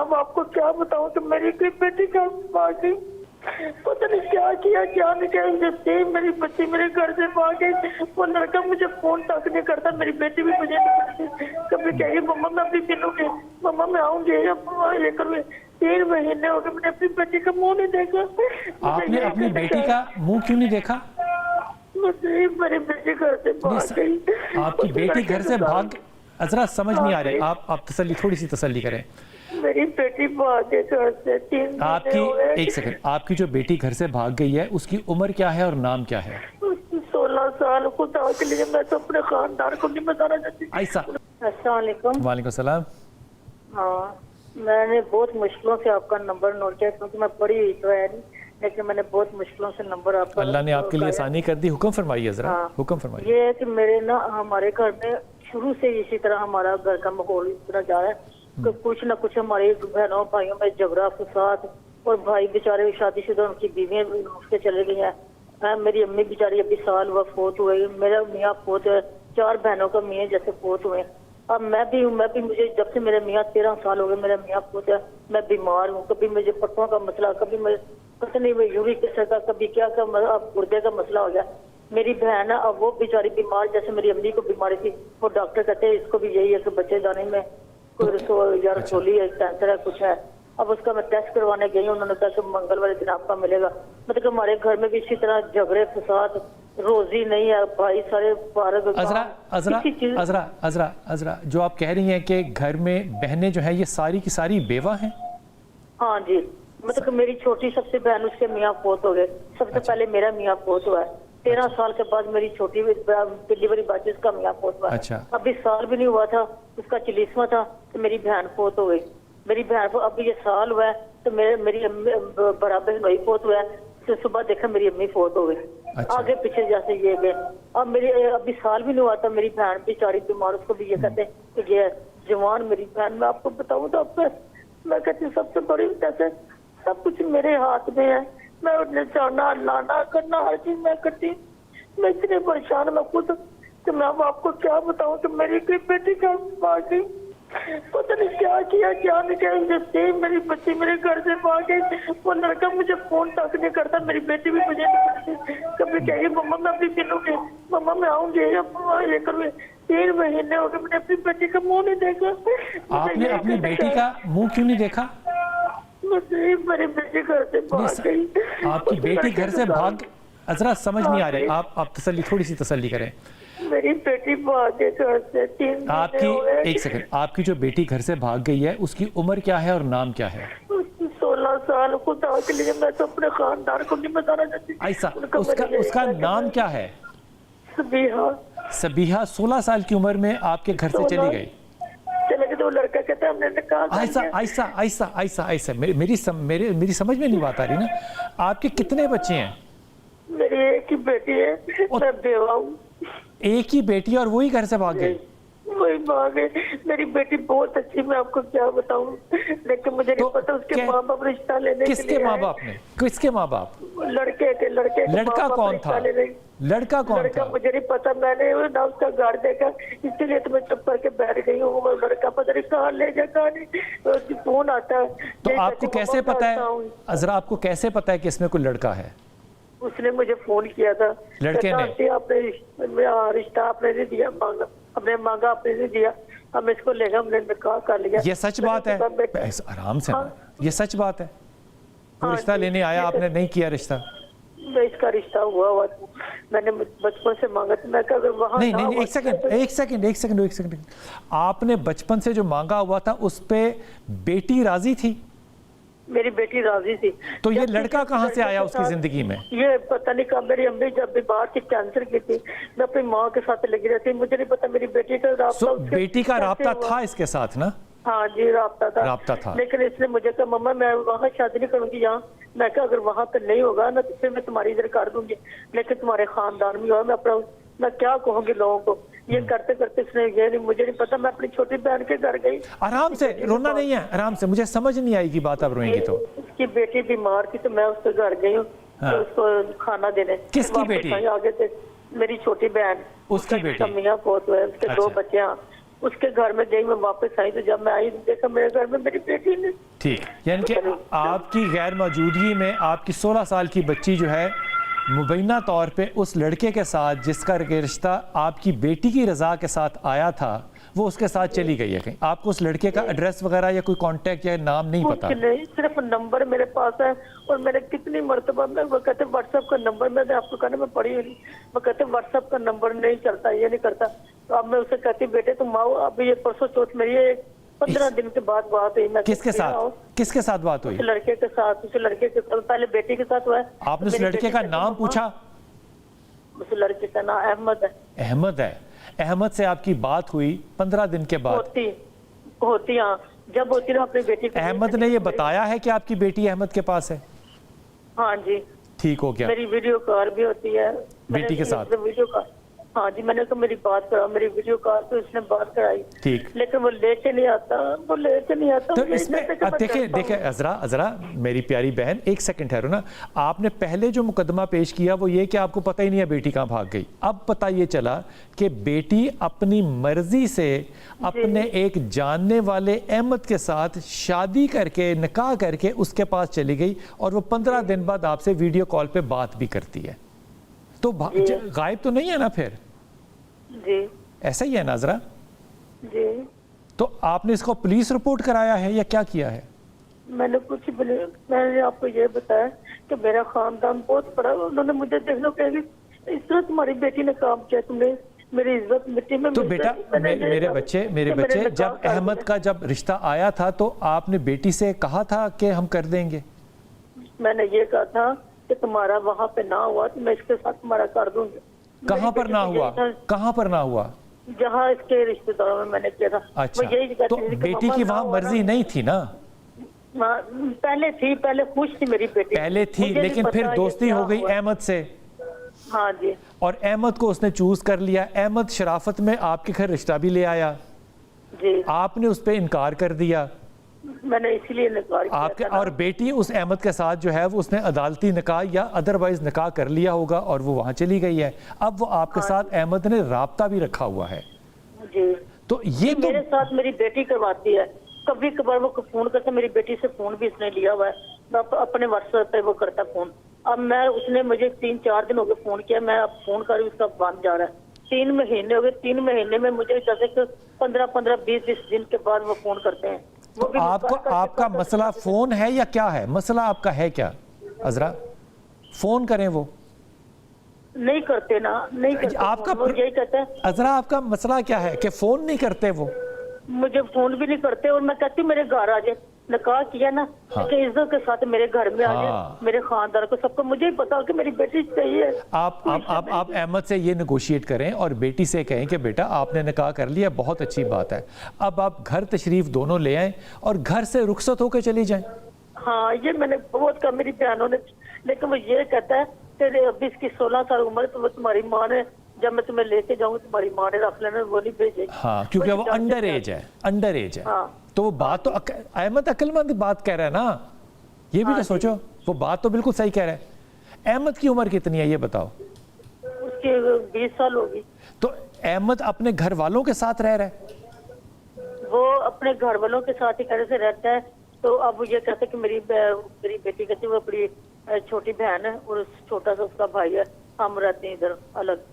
अब आपको क्या बताऊं कि मेरी कोई बेटी का भाग गई, पता नहीं क्या किया क्या नहीं किया। जैसे मेरी बच्ची मेरे घर से भाग गई, वो लड़का मुझे फोन तक नहीं करता, मेरी बेटी भी मुझे नहीं करती। कभी कहेगी मम्मा मैं अभी मिलूंगी, मम्मा मैं आऊंगी, ये करूँगी। 3 महीने हो गए मैंने अपनी बेटी का मुँह नहीं देखा। आपने अपनी बेटी का मुंह क्यों नहीं देखा? मेरी बेटी घर से भाग गई। आपकी बेटी घर से भाग, जरा समझ नहीं आ रही, आप तसल्ली, थोड़ी सी तसल्ली करें। मेरी बेटी भाग गई घर से 3 महीने आपकी हो गए। एक सेकंड, आपकी जो बेटी घर से भाग गई है उसकी उम्र क्या है और नाम क्या है? 16 साल। खुदा के लिए मैं तो अपने खानदान को नहीं बताना चाहती। ऐसा। अस्सलाम वालेकुम। वालेकुम सलाम। हाँ, मैंने बहुत मुश्किलों से आपका नंबर नोट किया, क्योंकि मैं पढ़ी हुई तो है नहीं, लेकिन मैंने बहुत मुश्किलों से नंबर आपका। अल्लाह ने आपके लिए आसानी कर दी। हुक्म फरमाइए जरा। हाँ, हुक्म फरमाइए। ये है कि मेरे ना हमारे घर में शुरू से इसी तरह हमारा घर का माहौल इस तरह जा रहा है कि कुछ ना कुछ हमारे बहनों भाइयों में झगड़ा फसाद, और भाई बेचारे शादीशुदा उनकी बीवियां उसके चले गई हैं। मेरी अम्मी बेचारी अभी साल हुआ फोत हुए, मेरा मियाँ फोत है, 4 बहनों का मियाँ जैसे फोत हुए। अब मैं भी मुझे जब से मेरे मियाँ 13 साल हो गए, मेरा मियाँ फोत है, मैं बीमार हूँ। कभी मुझे पट्टों का मसला, कभी मैं पता नहीं यूरिक एसिड का, कभी क्या का, अब गुर्दे का मसला हो गया। मेरी बहन है, अब वो बेचारी बीमार, जैसे मेरी अम्मी को बीमारी थी, वो डॉक्टर कहते हैं इसको भी यही है कि बच्चे दाने में कोई रसोली है, कैंसर है, कुछ है। अब उसका मैं टेस्ट करवाने गई, उन्होंने कहा कि मंगलवार दिन आपका मिलेगा। मतलब कि हमारे घर में भी इसी तरह झगड़े फसाद, रोजी नहीं है, भाई सारे फारग। अजरा जो आप कह रही हैं कि घर में बहनें जो हैं ये सारी की सारी बेवा हैं? हाँ जी, मतलब कि मेरी छोटी सबसे बहन, उसके मियाँ फोत हो गए। सबसे पहले मेरा मियाँ फोत हुआ है, 13 साल के बाद मेरी छोटी डिलीवरी बात उसका मियाँ फोत हुआ। अच्छा। अभी साल भी नहीं हुआ था, उसका 40वां था तो मेरी बहन फोत हो गई। मेरी बहन को अभी ये साल हुआ है तो मेरी बड़ा बहन वही फोत हुआ है, तो सुबह देखा मेरी अम्मी फोत हो गई। अच्छा। आगे पीछे जैसे ये गए। अब मेरी अभी साल भी नहीं हुआ था, मेरी बहन बेचारी बीमार, उसको भी ये कहते हैं कि ये जवान मेरी बहन, मैं आपको बताऊँ तो मैं कहती हूँ सबसे बड़ी कहते सब कुछ मेरे हाथ में है, मैं उन्हें जाना लाना करना हर चीज मैं करती। मैं इतनी परेशान मैं खुद कि मैं अब आपको क्या बताऊं कि मेरी कोई बेटी का भाग गई, पता नहीं क्या किया क्या नहीं किया। जैसे मेरी बच्ची मेरे घर से भाग गई, वो लड़का मुझे फोन तक नहीं करता, मेरी बेटी भी मुझे नहीं करती। कभी कहेगी मम्मा मैं अभी मिलूंगी, मम्मा मैं आऊंगी, ये करूँगी। 3 महीने हो गए मैंने अपनी बेटी का मुँह नहीं देखा। आपने अपनी बेटी का मुँह क्यों नहीं देखा? मेरी बेटी घर से भाग गई। आपकी बेटी घर से भाग, जरा समझ नहीं आ रही, आप तसल्ली, थोड़ी सी तसल्ली करें। मेरी बेटी भाग गई घर से 3 महीने हो गए। एक सेकंड, आपकी जो बेटी घर से भाग गई है उसकी उम्र क्या है और नाम क्या है? 16 साल। खुदा के लिए मैं तो अपने खानदान को नहीं बताना चाहती। ऐसा। उसका नाम क्या है? सबीहा। सबीहा 16 साल की उम्र में आपके घर से चली गई? तो लड़का कहता है हमने निकाल ऐसा मेरी समझ में नहीं बात आ रही ना। आपके कितने बच्चे हैं? मेरी एक ही बेटी है, मैं बेवा हूँ। एक ही बेटी और वही घर से भाग गई? वही भाग गई। मेरी बेटी बहुत अच्छी, मैं आपको क्या बताऊँ, लेकिन मुझे नहीं पता उसके माँ बाप रिश्ता लेने के लिए। किसके माँ बाप ने? किसके माँ बाप? लड़के के लड़का कौन था? लड़का कौन था? मुझे नहीं पता, मैंने ना उसका घर देखा, इसलिए तो मैं चुप करके बैठ गई हूँ। वो लड़का पता नहीं कहाँ ले जा कहाँ नहीं, फोन आता है। तो आपको कैसे पता है अजरा, आपको कैसे पता है कि इसमें कोई लड़का है? उसने मुझे फोन किया था, लड़के ने। आपने रिश्ता आपने नहीं दिया, हमने मांगा आपने नहीं दिया, हम इसको लेगा, हमने निकाह कर लिया। ये सच बात है? आराम से। ये सच बात है? वो रिश्ता लेने आया, आपने नहीं किया रिश्ता? इसका रिश्ता हुआ मैंने बचपन से मांगा था। मैं अगर वहाँ नहीं, एक सेकंड। आपने बचपन से जो मांगा हुआ था उस पे बेटी राजी थी? मेरी बेटी राजी थी। तो ये लड़का कहाँ से आया उसकी जिंदगी में? ये पता नहीं कब, मेरी अम्मी जब भी बाहर की कैंसर की थी, मैं अपनी माँ के साथ लगी रहती, मुझे नहीं पता मेरी बेटी का राब्ता। बेटी का राब्ता था इसके साथ ना? हाँ जी, राब्ता था। लेकिन इसने मुझे कहा मम्मा मैं वहाँ शादी नहीं करूँगी यहाँ। मैं कहा अगर वहाँ पे नहीं होगा ना तो फिर मैं तुम्हारी इधर कर दूंगी, लेकिन तुम्हारे खानदान में होगा। मैं क्या कहूँगी लोगों को। ये करते करते इसने ये नहीं, मुझे नहीं पता, मैं अपनी छोटी बहन के घर गई। आराम से, रोना नहीं है, आराम से। मुझे समझ नहीं आएगी बात, आप रोएंगी तो। उसकी बेटी बीमार थी तो मैं उसके घर गई हूँ। हाँ। तो उसको खाना देने। किसकी बेटी? आगे से मेरी छोटी बहन, उसकी बेटी। मियाँ बहुत हुए, उसके 2 बच्चे। उसके घर में गई, मैं वापस आई तो जब मैं आई देखा मेरे घर में मेरी बेटी ने। ठीक, यानी कि आपकी गैर मौजूदगी में आपकी 16 साल की बच्ची जो है मुबैना तौर पे उस लड़के के साथ जिसका रिश्ता आपकी बेटी की रज़ा के साथ आया था वो उसके साथ चली गई है कहीं। आपको उस लड़के का एड्रेस वगैरह या कोई कांटेक्ट या नाम नहीं पता? नहीं, सिर्फ नंबर मेरे पास है। और मैंने कितनी मरतबा में वो कहते व्हाट्सएप का नंबर, मैंने आपको कहना मैं पढ़ी हुई, वो कहते व्हाट्सएप का नंबर नहीं चलता, ये नहीं करता। तो अब मैं उसे कहती बेटे तुम आओ, अब ये परसों चौथ मेरी 15 दिन के बाद बात हुई। मैं किसके साथ बात हुई? उस लड़के के साथ। उस लड़के के साथ पहले बेटी के साथ हुआ है। आपने उस लड़के का नाम पूछा? उस लड़के का नाम अहमद है। अहमद है। अहमद से आपकी बात हुई 15 दिन के बाद? होती हाँ, जब होती ना अपनी बेटी को। अहमद ने ये बताया है कि आपकी बेटी अहमद के पास है? हाँ जी। ठीक हो गया। मेरी वीडियो कॉल भी होती है बेटी के साथ? वीडियो कॉल, हाँ जी। मैंने कहा मेरी बात करा, मेरी वीडियो कॉल पे उसने बात कराई। ठीक, लेकिन वो लेके नहीं आता। तो इसमें देखिए अजरा मेरी प्यारी बहन, एक सेकंड ठहरो ना। आपने पहले जो मुकदमा पेश किया वो ये कि आपको पता ही नहीं है बेटी कहाँ भाग गई। अब पता ये चला कि बेटी अपनी मर्जी से अपने एक जानने वाले अहमद के साथ शादी करके निकाह करके उसके पास चली गई और वो 15 दिन बाद आपसे वीडियो कॉल पे बात भी करती है। तो गायब तो नहीं है ना फिर? जी ऐसा ही है नाजरा जी। तो आपने इसको पुलिस रिपोर्ट कराया है या क्या किया है? मैंने कुछ मैंने आपको ये बताया कि मेरा खानदान बहुत बड़ा। उन्होंने मुझे देख लो कहेंगे इस तरह तुम्हारी बेटी ने काम किया, तुमने मेरी इज्जत मिट्टी में। तो बेटा मेरे बच्चे जब अहमद का जब रिश्ता आया था तो आपने बेटी से कहा था कि हम कर देंगे? मैंने ये कहा था कि तुम्हारा वहाँ पे ना हुआ तो मैं इसके साथ तुम्हारा कर दूंगी। कहाँ पर ना हुआ? कहाँ पर ना हुआ? जहाँ इसके रिश्तेदारों में मैंने किया था। अच्छा, तो बेटी की वहाँ मर्जी नहीं थी ना? पहले थी, पहले खुश थी मेरी बेटी, पहले थी, लेकिन फिर दोस्ती हो गई अहमद से। हाँ जी। और अहमद को उसने चूज कर लिया। अहमद शराफत में आपके घर रिश्ता भी ले आया जी। आपने उस पर इनकार कर दिया। मैंने इसीलिए इनकार किया आपके और बेटी उस अहमद के साथ जो है वो उसने अदालती निकाह या अदरवाइज निकाह कर लिया होगा और वो वहाँ चली गई है। अब वो आपके साथ अहमद ने राब्ता भी रखा हुआ है जी। तो ये तो मेरे साथ मेरी बेटी करवाती है। कभी कभार वो फोन करता, मेरी बेटी से फोन भी इसने लिया हुआ है, अपने व्हाट्सएप पे वो करता फोन। अब मैं उसने मुझे 3-4 दिन हो गए फोन किया, मैं अब फोन कर उसका बंद जा रहा है। 3 महीने हो गए। 3 महीने में मुझे जैसे 15-20 दिन के बाद वो फोन करते हैं। तो आपका मसला फोन है या क्या है? मसला आपका है क्या अजरा? फोन करें वो नहीं करते ना, नहीं करते। आपका यही कहता है अजरा, आपका मसला क्या है कि फोन नहीं करते वो? मुझे फोन भी नहीं करते और मैं कहती मेरे घर आ जाए। निकाह किया ना, हाँ। कि इज्जत के साथ मेरे घर में आ जाए। हाँ। मेरे खानदार को सबको मुझे ही पता कि मेरी बेटी चाहिए। आप अहमद से ये नेगोशिएट करें और बेटी से कहें कि बेटा आपने निकाह कर लिया, बहुत अच्छी बात है, अब आप घर तशरीफ दोनों ले आएं और घर से रुखसत होकर चली जाएं। हाँ, ये मैंने बहुत कहा मेरी बहनों ने, लेकिन वो ये कहता है तेरे अभी इसकी 16 साल उम्र है तो वो तुम्हारी माँ ने, जब मैं तुम्हें लेके जाऊंगी तुम्हारी माँ ने रख लेना, वो नहीं भेजेगी। हाँ, क्योंकि वो अंडर एज है। हाँ। तो वो बात तो अहमद अक्लमंद बात कह रहा है ना, ये भी तो सोचो। वो बात तो बिल्कुल सही कह रहा है। अहमद की उम्र कितनी है ये बताओ? उसकी 20 साल होगी। तो अहमद अपने घर वालों के साथ रह रहा है? वो अपने घर वालों के साथ ही कैसे से रहता है। तो अब वो ये कहते कि मेरी बेटी कहती वो अपनी छोटी बहन है और छोटा सा उसका भाई है, हम रहते हैं इधर अलग।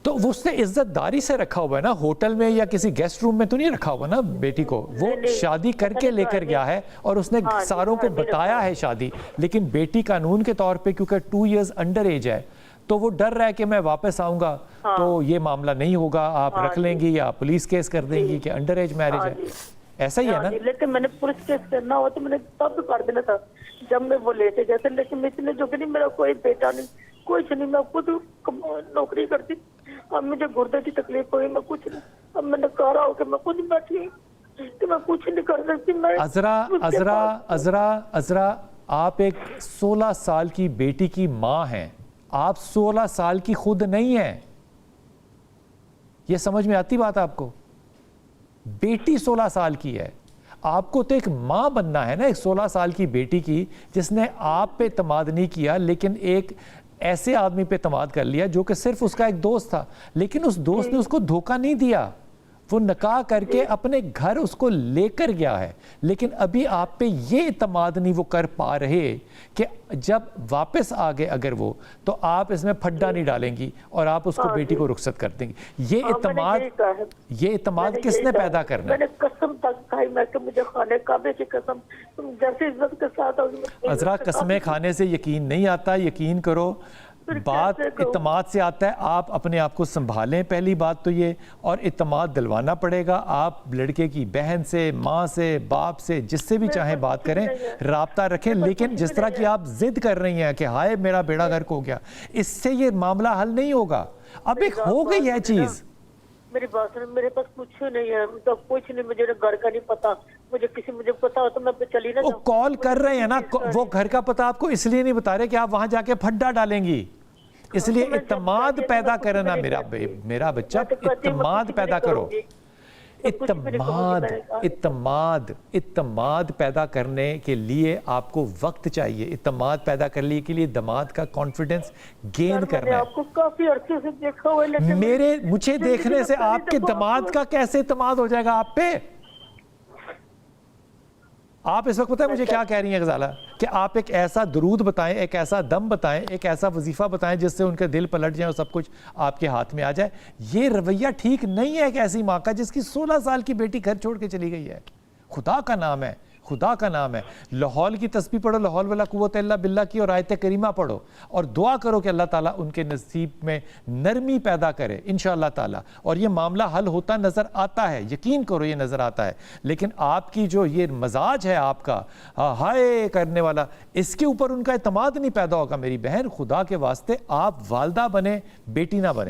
तो वो उसने इज्जतदारी से रखा हुआ है ना, होटल में या किसी गेस्ट रूम में तो नहीं रखा हुआ ना बेटी को? वो शादी करके लेकर गया है और उसने सारों को बताया है शादी, लेकिन बेटी कानून के तौर पे क्योंकि 2 इयर्स अंडर एज है तो वो डर रहा है कि मैं वापस आऊंगा तो ये मामला नहीं होगा, आप रख लेंगी या पुलिस केस कर देंगी कि अंडर एज मैरिज है। ऐसा ही है ना? लेकिन मैंने पुलिस केस करना हो तो मैंने तब कर देना था जब मैं वो लेके गए थे। लेकिन इतने जो कि नहीं, मेरा कोई बेटा नहीं, कुछ नहीं, मैं खुद नौकरी करती। अब मुझे गुर्दे की तकलीफ हुई, मैं कुछ नहीं, अब मैंने कहा हो कि मैं खुद बैठी कि मैं कुछ नहीं कर सकती। मैं अजरा आप एक 16 साल की बेटी की माँ हैं, आप 16 साल की खुद नहीं हैं। ये समझ में आती बात आपको? बेटी 16 साल की है, आपको तो एक माँ बनना है ना एक 16 साल की बेटी की, जिसने आप पे एतमाद नहीं किया लेकिन एक ऐसे आदमी पे एतमाद कर लिया जो कि सिर्फ उसका एक दोस्त था, लेकिन उस दोस्त ने उसको धोखा नहीं दिया, वो निकाह करके अपने घर उसको लेकर गया है, लेकिन अभी आप पे ये इत्मीद नहीं वो कर पा रहे कि जब वापस आ गए अगर वो, तो आप इसमें फड्डा नहीं डालेंगी और आप उसको बेटी को रुखसत कर देंगी। ये इत्मीद किसने पैदा करना है? मैंने कसम तक खाई, मैं कि मुझे खाने काबे की कसम, तुम जैसे इज्जत के साथ आओगे। अजरा, कसमें खाने से यकीन नहीं आता, यकीन करो बात इत्मीद से आता है। आप अपने आप को संभालें, पहली बात तो ये, और इत्मीद दिलवाना पड़ेगा। आप लड़के की बहन से, माँ से, बाप से, जिससे भी चाहें बात करें, राब्ता रखें। लेकिन जिस तरह की आप जिद कर रही हैं कि हाय मेरा बेड़ा गर्क हो गया, इससे ये मामला हल नहीं होगा। अब एक हो गई है चीज। मेरी बात सुनो, मेरे पास कुछ नहीं है, तो कुछ नहीं, मुझे घर का नहीं पता, मुझे पता हो तो मैं चली ना। वो कॉल कर रहे हैं ना, वो घर का पता आपको इसलिए नहीं बता रहे कि आप वहां जाके फड्डा डालेंगी, इसलिए इत्मीद पैदा करना मेरा बच्चा, इत्मीद पैदा करो। इत्मीद पैदा करने के लिए आपको वक्त चाहिए। इत्मीद पैदा करने के लिए दामाद का कॉन्फिडेंस गेन करना है। आपको काफी अरसे से देखा हुआ है, मुझे देखने से आपके दामाद का कैसे इत्मीद हो जाएगा आप पे? आप इस वक्त पता है मुझे क्या कह रही हैं गजाला, कि आप एक ऐसा दुरूद बताएं, एक ऐसा दम बताएं, एक ऐसा वजीफा बताएं जिससे उनके दिल पलट जाए और सब कुछ आपके हाथ में आ जाए। ये रवैया ठीक नहीं है एक ऐसी माँ का जिसकी 16 साल की बेटी घर छोड़ के चली गई है। खुदा का नाम है, खुदा का नाम है। लाहौल की तस्बीह पढ़ो, लाहौल वाला कुव्वत इल्ला बिल्लाह की, और आयत करीमा पढ़ो और दुआ करो कि अल्लाह ताला उनके नसीब में नरमी पैदा करे इंशाअल्लाह ताला। और ये मामला हल होता नज़र आता है, यकीन करो ये नज़र आता है। लेकिन आपकी जो ये मजाज है आपका हाय करने वाला, इसके ऊपर उनका इत्मीद नहीं पैदा होगा। मेरी बहन, खुदा के वास्ते आप वालदा बने, बेटी ना बने।